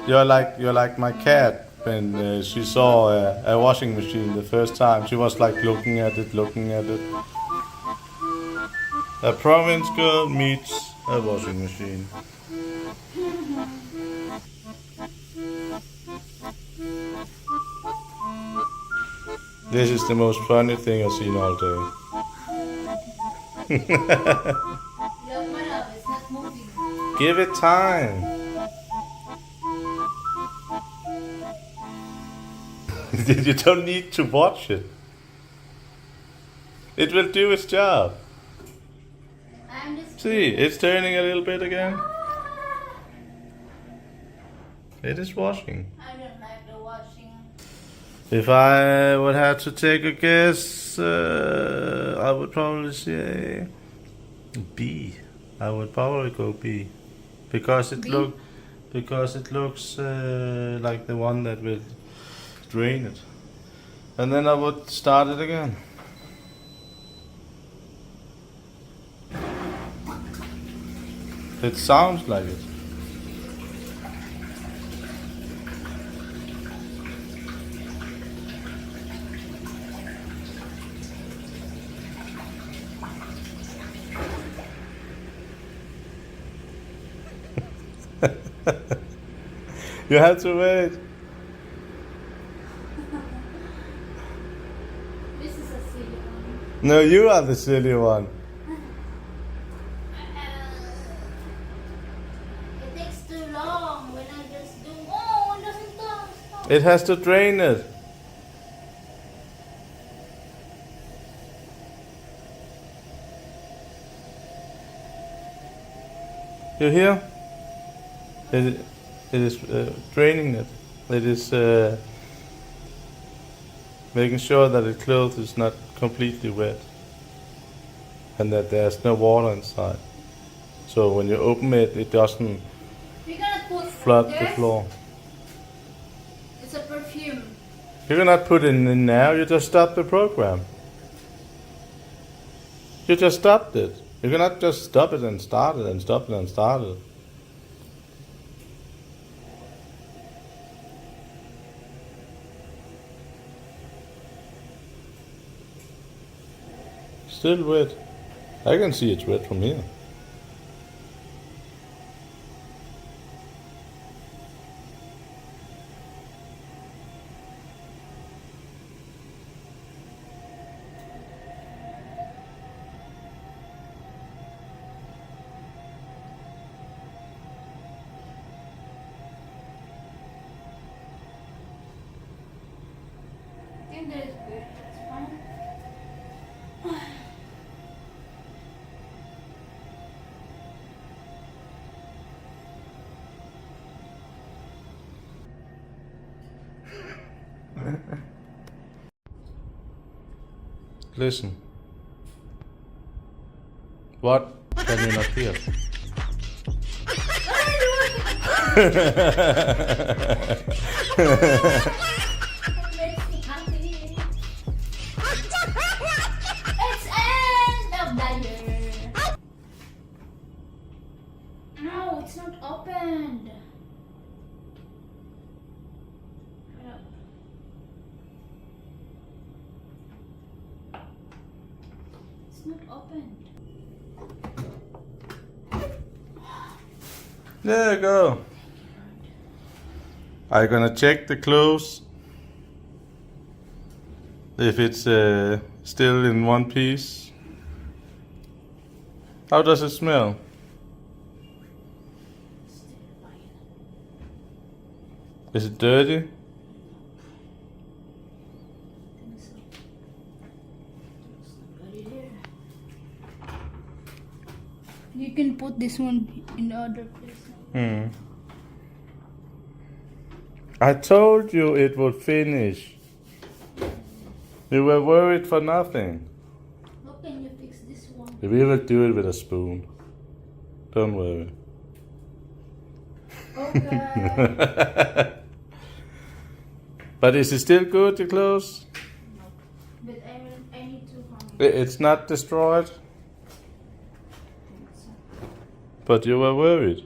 You're like my cat when she saw a washing machine the first time. She was like looking at it, looking at it. A province girl meets a washing machine. This is the most funny thing I've seen all day. Look, my love, it's not moving. Give it time. You don't need to watch it. It will do its job. I'm just. See, it's turning a little bit again. It is washing. I don't like the washing. If I would have to take a guess, I would probably say B. I would probably go B, because it B? looks like the one that will drain it, and then I would start it again. It sounds like it. You have to wait. This is a silly one. No, you are the silly one. It takes too long when I just do. Oh, it doesn't stop. It has to drain it. You hear? It is draining it. It is making sure that the clothes is not completely wet and that there's no water inside. So when you open it, it doesn't We're gonna put flood the this. floor. It's a perfume. You cannot put it in now. You just stop the program. You just stopped it. You cannot just stop it and start it and stop it and start it. Still wet. I can see it's wet from here. I think that is good. It's fine. Listen. What can you not hear? It makes me happy. It's end of the year. No, it's not opened. Wait up. It's not opened. There you go. Are you gonna check the clothes? If it's still in one piece? How does it smell? Still fine. Is it dirty? I think so. It's not ready here. You can put this one in the other place. I told you it would finish. You were worried for nothing. How can you fix this one? We will do it with a spoon. Don't worry. Okay. But is it still good, the clothes? No. But I need to It's not destroyed, think so. but you were worried.